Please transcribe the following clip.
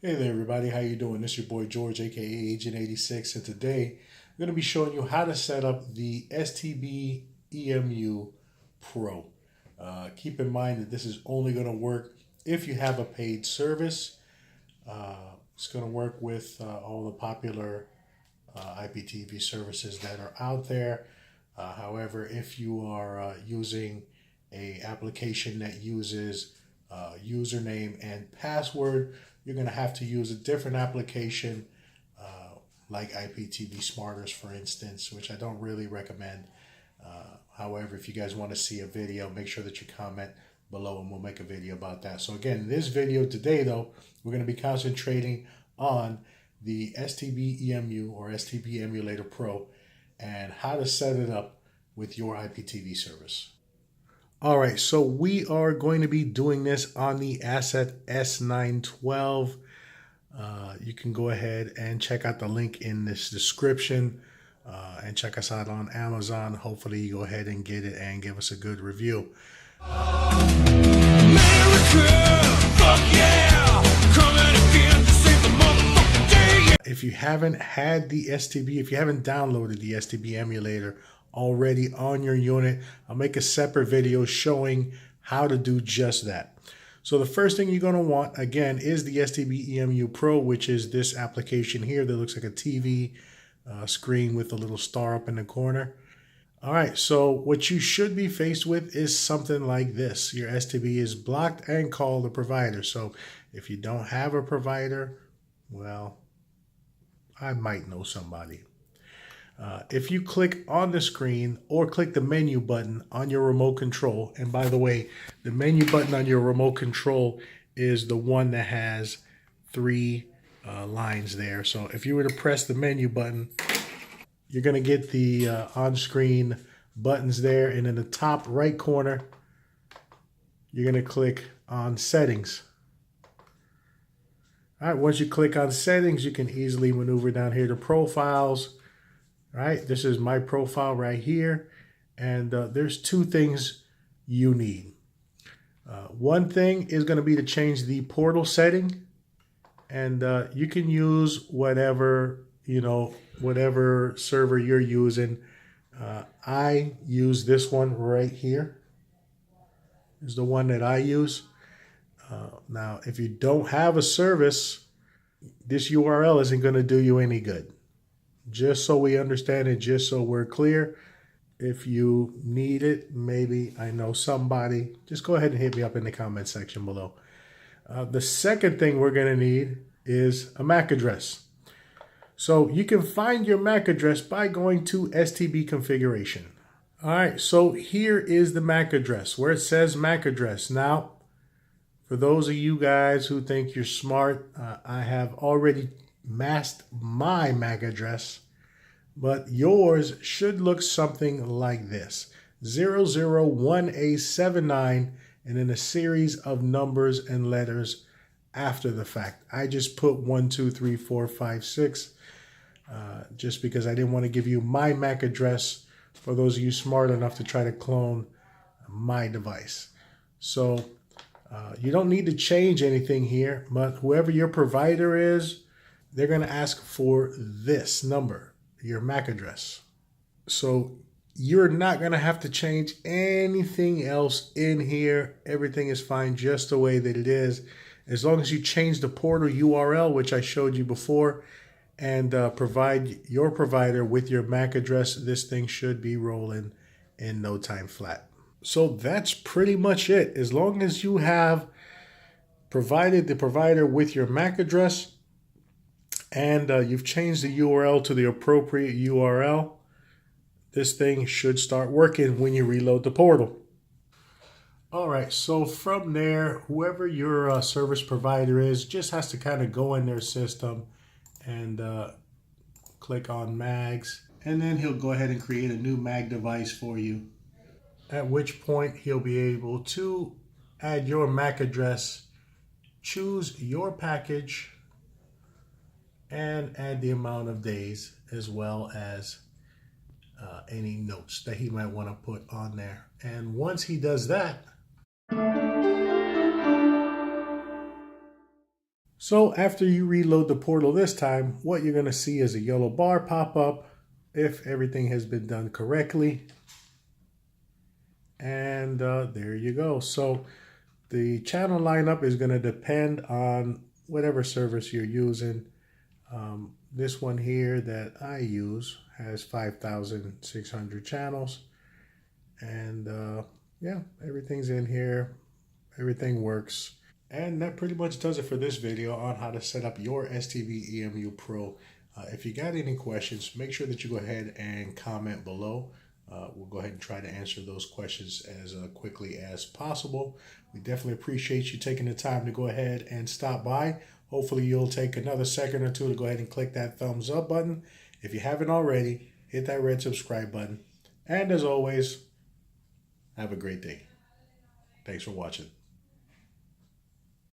Hey there everybody, how you doing? This is your boy George, aka Agent 86, and today I'm going to be showing you how to set up the Stbemu Pro. Keep in mind that this is only going to work if you have a paid service. It's going to work with all the popular IPTV services that are out there. However, if you are using a application that uses username and password, you're going to have to use a different application like IPTV Smarters, for instance, which I don't really recommend. However, if you guys want to see a video, make sure that you comment below and we'll make a video about that. So again, in this video today, though, we're going to be concentrating on the Stbemu or STB Emulator Pro and how to set it up with your IPTV service. All right, so we are going to be doing this on the Asset S912. You can go ahead and check out the link in this description and check us out on Amazon. Hopefully you go ahead and get it and give us a good review. America, fuck yeah, coming again to save the motherfucking day. If you haven't had the STB, if you haven't downloaded the STB emulator already on your unit, I'll make a separate video showing how to do just that. So the first thing you're going to want, again, is the Stbemu Pro, which is this application here that looks like a TV screen with a little star up in the corner. All right, so what you should be faced with is something like this. Your STB is blocked and called a provider. So if you don't have a provider, well, I might know somebody. If you click on the screen or click the menu button on your remote control, and by the way, the menu button on your remote control is the one that has three lines there. So if you were to press the menu button, you're going to get the on-screen buttons there. And in the top right corner, you're going to click on Settings. All right, once you click on Settings, you can easily maneuver down here to Profiles. All right, this is my profile right here. And there's two things you need. One thing is going to be to change the portal setting. And you can use whatever, whatever server you're using. I use this one right here. Is the one that I use. Now, if you don't have a service, this URL isn't going to do you any good. Just so we understand it, just so we're clear, if you need it, maybe I know somebody, just go ahead and hit me up in the comment section below. The second thing we're going to need is a MAC address. So you can find your MAC address by going to STB configuration. All right, so here is the MAC address where it says MAC address. Now, for those of you guys who think you're smart, I have already masked my MAC address, but yours should look something like this: 001A79 and then a series of numbers and letters after the fact. I just put 1, 2, 3, 4, 5, 6 just because I didn't want to give you my MAC address for those of you smart enough to try to clone my device. So you don't need to change anything here, but whoever your provider is, they're going to ask for this number, your MAC address. So you're not going to have to change anything else in here. Everything is fine just the way that it is. As long as you change the portal URL, which I showed you before, and provide your provider with your MAC address, this thing should be rolling in no time flat. So that's pretty much it. As long as you have provided the provider with your MAC address, and you've changed the URL to the appropriate URL, this thing should start working when you reload the portal. All right, so from there, whoever your service provider is just has to kind of go in their system and click on MAGs, and then he'll go ahead and create a new MAG device for you, at which point he'll be able to add your MAC address, choose your package, and add the amount of days as well as any notes that he might want to put on there. And once he does that, So after you reload the portal this time, what you're going to see is a yellow bar pop up if everything has been done correctly. And there you go. So the channel lineup is going to depend on whatever service you're using. This one here that I use has 5,600 channels. And yeah, everything's in here. Everything works. And that pretty much does it for this video on how to set up your STBEMU Pro. If you got any questions, make sure that you go ahead and comment below. We'll go ahead and try to answer those questions as quickly as possible. We definitely appreciate you taking the time to go ahead and stop by. Hopefully you'll take another second or two to go ahead and click that thumbs up button. If you haven't already, hit that red subscribe button. And as always, have a great day. Thanks for watching.